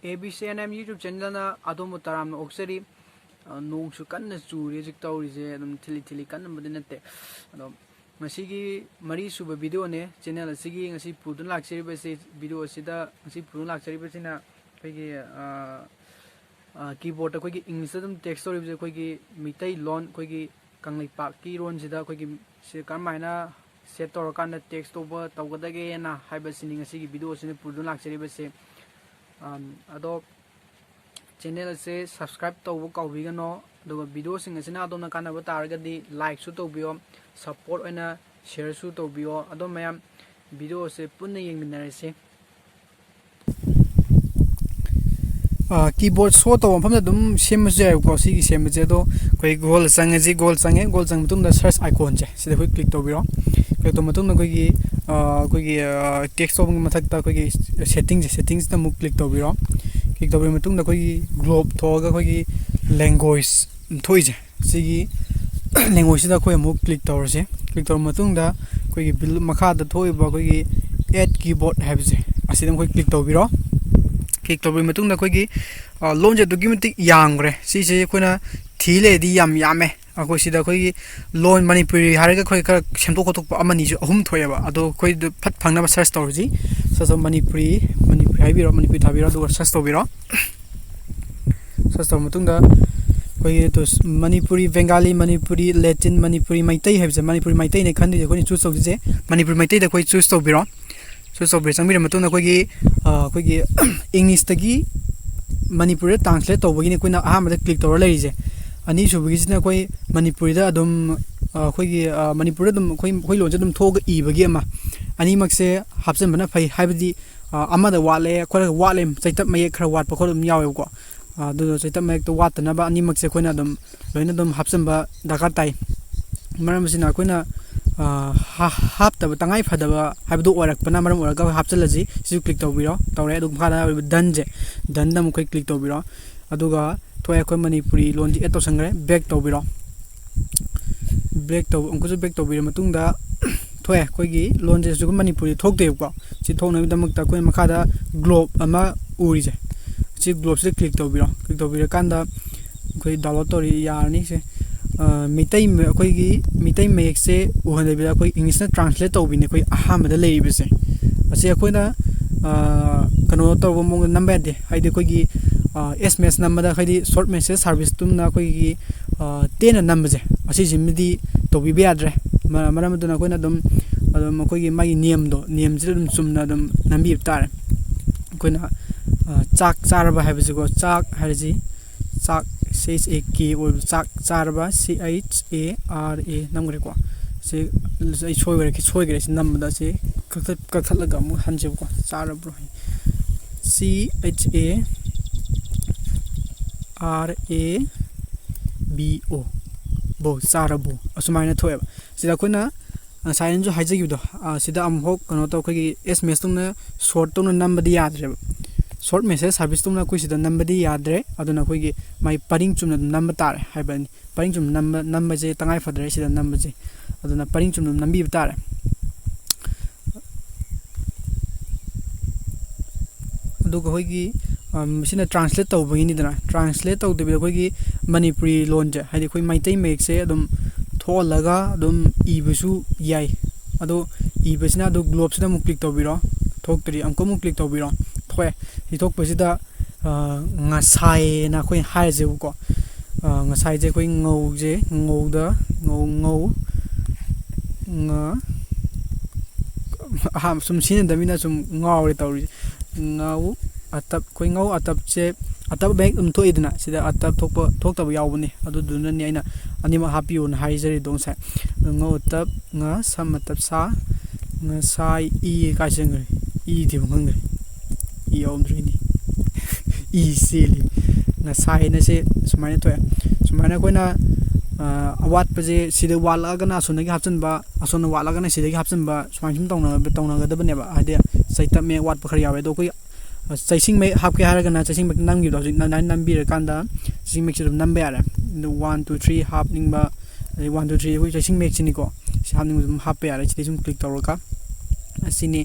ABCNM YouTube channel na adom taram na okseri nong su kan na churi jik tawri je adom thili kan na nate adom masigi mari suba video ne channel asigi ngasi pudun lakseri base video asida ngasi pudun lakseri base na koigi keyboard koigi english adom text story je koigi mitai lon koigi kanglai pak ki ron sida koigi se kamaina set tor kan na text over tawgadage na haiba sining asigi video sine pudun lakseri base ado channel se subscribe to kaubigano aduga video sing asina adom na kanaba taragadi like su tobio support oina share su tobio adom mayam video se punna yengminarese keyboard so to pham dum semje ko si semje do koi goal sangaji goal sang tum da search icon je sida koi click tobiro click to matum na koi text of mathak ta koi settings ta muk click tobiro click tobiro matum da koi globe thoga koi language thoije sigi language da koi muk click tawrse click tawr matum da koi bill makha da thoi ba koi add keyboard habje asidam koi click tobiro click tawri matung da koi loan je document yangre si se koina thile di yame akoi sida koi loan manipuri haraga koi ka semto kotok amani ju ahum thoyaba ado koi phat phangna ba search tawji so manipuri haibiro manipuri thabiro do search tawbiro search taw matung da koi to manipuri bengali manipuri latin manipuri maitai habje manipuri maitai ne khandi je koi choose tawje manipuri maitai da koi choose tawbiro so brisangmi matuna koigi english tagi manipuri translate tawbagi ne koina ahama click tawra leije ani subagi sina koi manipuri da adum koigi manipuri dum koi lonje dum thoga ibagi ama ani makse hapsen bana phai haibadi ama da wale khora wale chaitap mai khara wat pa khodum yawe ko du chaitap mai to wat na ba ani makse koina dum loina dum hapsen ba dakar tai maram sina koina hap ta tangai phadaba habdu orak pana maram oraka hapchalaji siu click tawbiro tawre adu phada done je done dam koi click tawbiro aduga toy koi manipuri lonji eto sangre back tawbiro back taw onku back tawbiro matungda toy koi gi lonje su manipuri thokte ko si thokna damak ta koi makhada globe ama uri je si globe se click tawbiro kanda koi download tori yarni se mitai mitai mek se uhan de koi english na translate tawbine koi aham da leibe se ase koina kano to mong number de haide koi gi sms number da haide short message service tum na koi gi 10 number je ase jimdi tobi be adre maram duna koina dum koi gi mai name je dum sumna dum nambi tar koina chak charba haibse ko chak harji chak says a key or chak charba CHARA namgre ko se ai choi gre nam da se kakhat laga mu hanje ko charabro CHARABO bo charabo asumai thoya sida koina sign jo haije gi do sida am hok kano to khoi SMS tumna short tumna number di yadre short message service tumna koi sida number di yadre aduna koi gi mai paring chumna number tar haibani paring chum number je tangai fadre sida number je aduna paring chum nambi tar adu koi gi sina translate tawbagi ni dana translate taw de koi gi manipuri lon je haidi koi maitai mek se adum tholaga adum ibusu yai adu ibesina adu globe sina mu click tawbiro thokri amko mu click tawbiro thoe hi thok pasida ngasai na koi hai je ko ngasai je koi ngau je ngau da ngau nga ham sum sin da mina sum ngau re tawri ngau atap koi ngau atap che atap bank thoi dina sida atap thok ta yawbani adu duna ni aina anima happy on hai jeri dong sa ngau atap nga sam atap sa nga sai I ka jeng I di bang ngre I omdrini easily na sai na se sumai to sumai koina awat paje sida wala ga na sunagi hapchen ba asona wala ga na sida gi hapchen ba sumai sum tongna ga dabane ba ade saita me wat pa khari yawe do koi saising me hap ke haraga na saising me nam gi do na nam bi ra kanda saising me chum number ara 1 2 3 hap ning ba 1 2 3 koi saising me chini ko sam ning hap pe ara chidi sum click tawra ka asini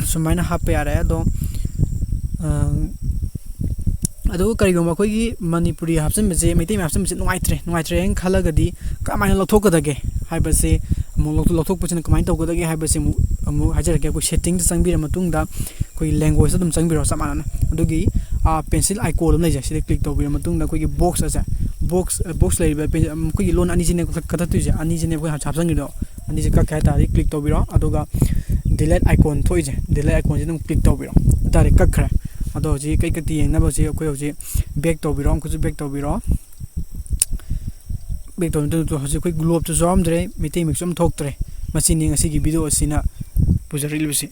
sumaina hap pe ara do ꯑꯗꯨꯒ ꯀꯔꯤꯒꯨꯝꯕ ꯑꯩꯈꯣꯏꯒꯤ ꯃꯅꯤꯄꯨꯔꯤ ꯍꯥꯞꯆꯤꯟꯕꯁꯦ ꯃꯩꯇꯩ ꯃꯌꯦꯛ ꯍꯥꯞꯆꯤꯟꯕꯁꯦ ꯅꯨꯡꯉꯥꯏꯇ꯭ꯔꯦ ꯍꯥꯏꯅ ꯈꯜꯂꯒꯗꯤ ꯀꯃꯥꯏꯅ ꯂꯧꯊꯣꯛꯀꯗꯒꯦ ꯍꯥꯏꯕꯁꯦ ꯑꯃꯨꯛ ꯂꯧꯊꯣꯛꯄꯁꯤꯅ ꯀꯃꯥꯏꯅ ꯇꯧꯒꯗꯒꯦ ꯍꯥꯏꯕꯁꯤ ꯑꯃꯨꯛ ꯍꯥꯏꯖꯔꯛꯀꯦ ꯑꯩꯈꯣꯏ ꯁꯦꯠꯇꯤꯡꯗ ꯆꯪꯕꯤꯔ ꯃꯇꯨꯡꯗ ꯑꯩꯈꯣꯏꯒꯤ ꯂꯦꯡꯒ꯭ꯋꯦꯖꯇ ꯑꯗꯨꯝ ꯆꯪꯕꯤꯔꯣ ꯆꯞ ꯃꯥꯟꯅꯅ ꯑꯗꯨꯒꯤ ꯄꯦꯟꯁꯤꯜ ꯑꯥꯏꯀꯣꯟ ꯑꯃ ꯂꯩꯖꯩ ꯁꯤꯗ ꯀ꯭ꯂꯤꯛ ꯇꯧꯕꯤꯔ ꯃꯇꯨꯡꯗ ꯑꯩꯈꯣꯏꯒꯤ ꯕꯣꯛꯁ ꯑꯁꯦ ꯕꯣꯛꯁ ꯂꯩꯔꯤꯕ ꯑꯩꯈꯣꯏꯒꯤ ꯂꯣꯟ ꯑꯅꯤꯁꯤꯅꯦ ꯀꯛꯊꯠꯇꯣꯏꯁꯦ ꯑꯅꯤꯁꯤꯅꯦ ꯑꯩꯈꯣꯏ ꯍꯥꯞꯆꯟꯈꯤꯗꯣ ꯑꯅꯤꯁꯦ ꯀꯛꯀꯦ ꯍꯥꯏꯇꯥꯔꯗꯤ ꯀ꯭ꯂꯤꯛ ꯇꯧꯕꯤꯔꯣ ꯑꯗꯨꯒ ꯗꯤꯂꯦꯠ ꯑꯥꯏꯀꯣꯟ ꯊꯣꯛꯏꯁꯦ ꯗꯤꯂꯦꯠ ꯑꯥꯏꯀꯣꯟꯁꯦ ꯑꯗꯨꯝ ꯀ꯭ꯂꯤꯛ ꯇꯧꯕꯤꯔꯣ ꯗꯥꯏꯔꯦꯛ ꯀꯛꯈ꯭ꯔꯦ ꯑꯗꯣ ꯍꯧꯖꯤꯛ ꯀꯩꯀꯩ ꯌꯦꯡꯅꯕ ꯍꯧꯖꯤꯛ ꯑꯩꯈꯣꯏ ꯍꯧꯖꯤꯛ ꯕꯦꯛ ꯇꯧꯕꯤꯔꯣ ꯑꯃꯨꯛꯀꯁꯨ ꯕꯦꯛ ꯇꯧꯕꯤꯔꯣ ꯕꯦꯛ ꯇꯧꯕ ꯃꯇꯨꯡꯗ ꯍꯧꯖꯤꯛ ꯑꯩꯈꯣꯏ ꯒ꯭ꯂꯣꯞꯇꯨꯁꯨ ꯌꯥꯎꯔꯝꯗ꯭ꯔꯦ ꯃꯩꯇꯩ ꯃꯌꯦꯛꯁꯨ ꯑꯃ ꯊꯣꯛꯇ꯭ꯔꯦ ꯃꯁꯤꯅꯤ ꯉꯁꯤꯒꯤ ꯚꯤꯗꯤꯑꯣ ꯑꯁꯤꯅ ꯄꯨꯖꯔꯛꯂꯤꯕꯁꯤ